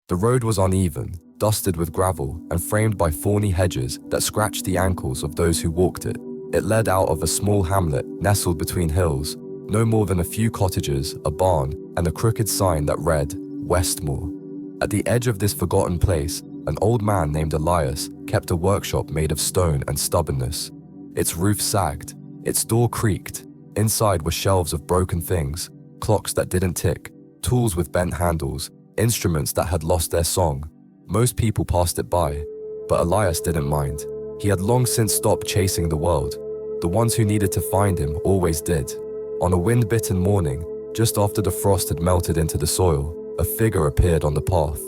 The road was uneven, dusted with gravel, and framed by thorny hedges that scratched the ankles of those who walked it. It led out of a small hamlet nestled between hills, no more than a few cottages, a barn, and a crooked sign that read, Westmore. At the edge of this forgotten place, an old man named Elias kept a workshop made of stone and stubbornness. Its roof sagged, its door creaked. Inside were shelves of broken things, clocks that didn't tick, tools with bent handles, instruments that had lost their song. Most people passed it by, but Elias didn't mind. He had long since stopped chasing the world. The ones who needed to find him always did. On a wind-bitten morning, just after the frost had melted into the soil, a figure appeared on the path.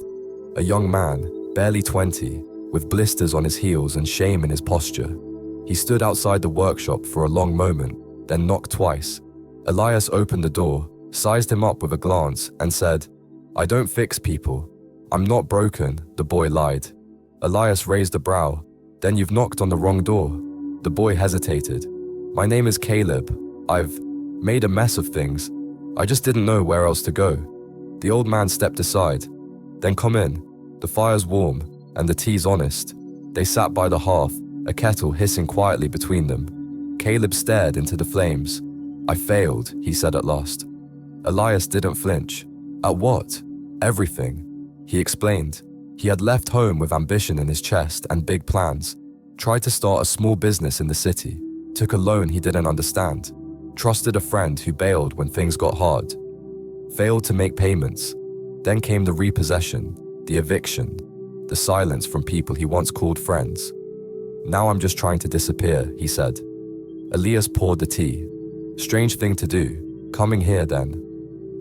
A young man, barely 20, with blisters on his heels and shame in his posture. He stood outside the workshop for a long moment, then knocked twice. Elias opened the door, sized him up with a glance, and said, "I don't fix people. I'm not broken," the boy lied. Elias raised a brow. "Then you've knocked on the wrong door." The boy hesitated. "My name is Caleb. I've made a mess of things. I just didn't know where else to go." The old man stepped aside. "Then come in. The fire's warm, and the tea's honest." They sat by the hearth, a kettle hissing quietly between them. Caleb stared into the flames. "I failed," he said at last. Elias didn't flinch. "At what?" "Everything," he explained. He had left home with ambition in his chest and big plans. Tried to start a small business in the city. Took a loan he didn't understand. Trusted a friend who bailed when things got hard. Failed to make payments. Then came the repossession, the eviction, the silence from people he once called friends. "Now I'm just trying to disappear," he said. Elias poured the tea. "Strange thing to do, coming here then.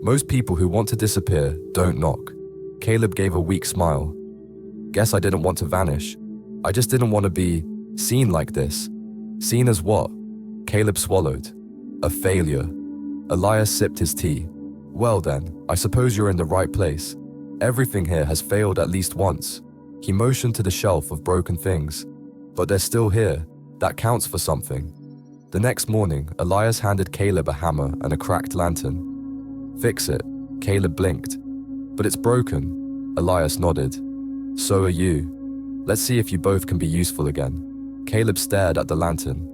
Most people who want to disappear don't knock." Caleb gave a weak smile. "Guess I didn't want to vanish. I just didn't want to be seen like this." "Seen as what?" Caleb swallowed. "A failure." Elias sipped his tea. "Well then, I suppose you're in the right place. Everything here has failed at least once." He motioned to the shelf of broken things. "But they're still here. That counts for something." The next morning, Elias handed Caleb a hammer and a cracked lantern. "Fix it." Caleb blinked. "But it's broken." Elias nodded. "So are you. Let's see if you both can be useful again." Caleb stared at the lantern.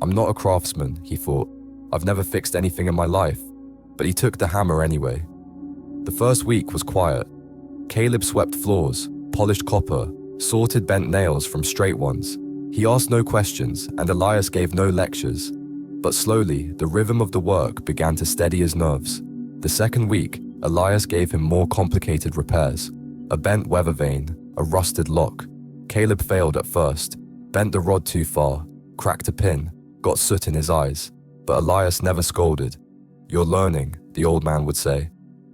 "I'm not a craftsman," he thought. "I've never fixed anything in my life." But he took the hammer anyway. The first week was quiet. Caleb swept floors, polished copper, sorted bent nails from straight ones. He asked no questions, and Elias gave no lectures. But slowly, the rhythm of the work began to steady his nerves. The second week, Elias gave him more complicated repairs. A bent weather vane, a rusted lock. Caleb failed at first, bent the rod too far, cracked a pin, got soot in his eyes. But Elias never scolded. "You're learning," the old man would say.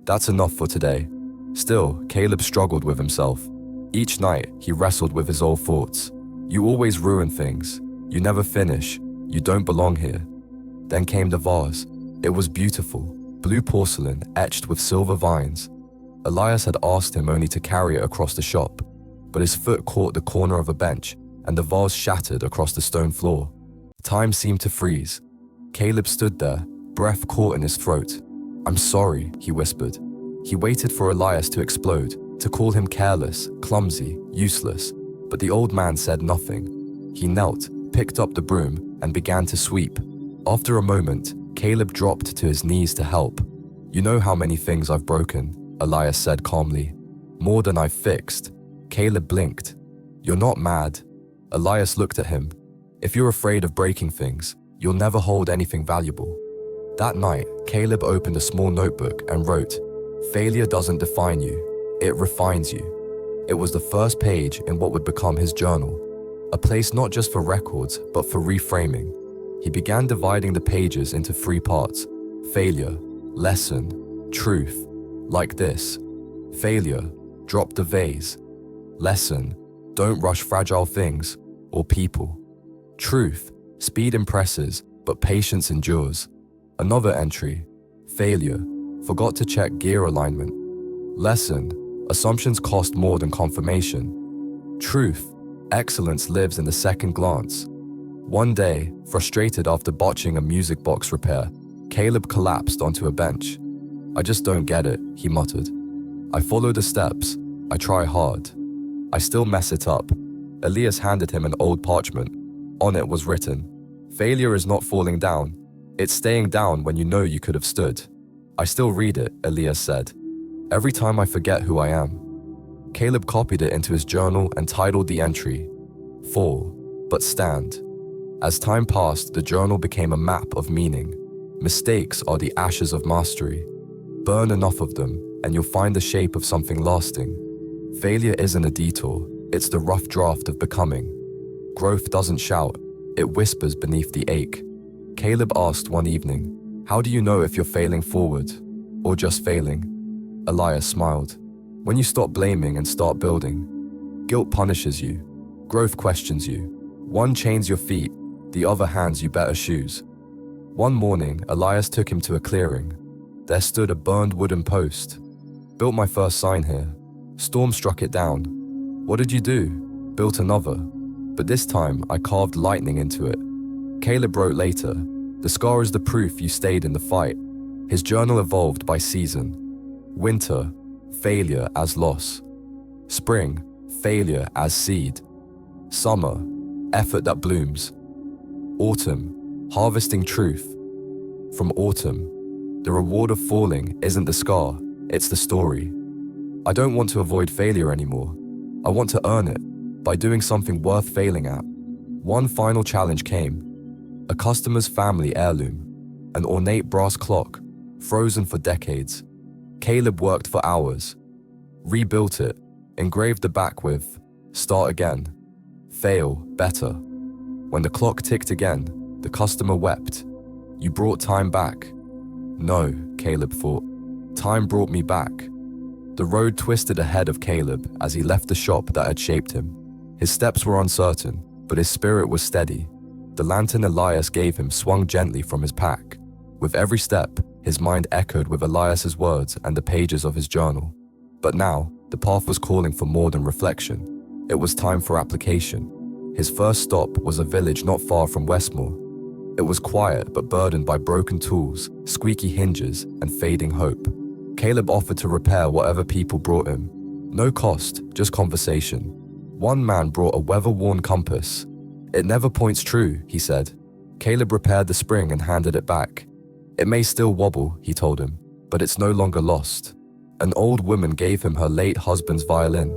"That's enough for today." Still, Caleb struggled with himself. Each night, he wrestled with his old thoughts. "You always ruin things. You never finish. You don't belong here." Then came the vase. It was beautiful, blue porcelain etched with silver vines. Elias had asked him only to carry it across the shop, but his foot caught the corner of a bench, and the vase shattered across the stone floor. Time seemed to freeze. Caleb stood there, breath caught in his throat. "I'm sorry," he whispered. He waited for Elias to explode, to call him careless, clumsy, useless, but the old man said nothing. He knelt, picked up the broom, and began to sweep. After a moment, Caleb dropped to his knees to help. "You know how many things I've broken," Elias said calmly. "More than I've fixed." Caleb blinked. "You're not mad." Elias looked at him. "If you're afraid of breaking things, you'll never hold anything valuable." That night, Caleb opened a small notebook and wrote, "Failure doesn't define you, it refines you." It was the first page in what would become his journal, a place not just for records, but for reframing. He began dividing the pages into 3 parts: failure, lesson, truth, like this. Failure, drop the vase. Lesson, don't rush fragile things or people. Truth, speed impresses, but patience endures. Another entry, failure, forgot to check gear alignment. Lesson, assumptions cost more than confirmation. Truth, excellence lives in the second glance. One day, frustrated after botching a music box repair, Caleb collapsed onto a bench. "I just don't get it," he muttered. "I follow the steps, I try hard. I still mess it up. Elias handed him an old parchment. On it was written, "Failure is not falling down. It's staying down when you know you could have stood." I still read it, Elias said. Every time I forget who I am. Caleb copied it into his journal and titled the entry, "Fall, but stand." As time passed, the journal became a map of meaning. Mistakes are the ashes of mastery. Burn enough of them, and you'll find the shape of something lasting. Failure isn't a detour, it's the rough draft of becoming. Growth doesn't shout, it whispers beneath the ache. Caleb asked one evening, "How do you know if you're failing forward, or just failing?" Elias smiled. "When you stop blaming and start building. Guilt punishes you, growth questions you. One chains your feet, the other hands you better shoes." One morning, Elias took him to a clearing. There stood a burned wooden post. "Built my first sign here. Storm struck it down." "What did you do?" "Built another. But this time, I carved lightning into it." Caleb wrote later, "The scar is the proof you stayed in the fight." His journal evolved by season. Winter, failure as loss. Spring, failure as seed. Summer, effort that blooms. Autumn, harvesting truth. From autumn, the reward of falling isn't the scar, it's the story. I don't want to avoid failure anymore. I want to earn it by doing something worth failing at. One final challenge came. A customer's family heirloom, an ornate brass clock, frozen for decades. Caleb worked for hours, rebuilt it, engraved the back with, "Start again, fail better." When the clock ticked again, the customer wept. "You brought time back." No, Caleb thought. Time brought me back. The road twisted ahead of Caleb as he left the shop that had shaped him. His steps were uncertain, but his spirit was steady. The lantern Elias gave him swung gently from his pack. With every step, his mind echoed with Elias's words and the pages of his journal. But now, the path was calling for more than reflection. It was time for application. His first stop was a village not far from Westmore. It was quiet but burdened by broken tools, squeaky hinges, and fading hope. Caleb offered to repair whatever people brought him. No cost, just conversation. One man brought a weather-worn compass. "It never points true," he said. Caleb repaired the spring and handed it back. "It may still wobble," he told him, "but it's no longer lost." An old woman gave him her late husband's violin.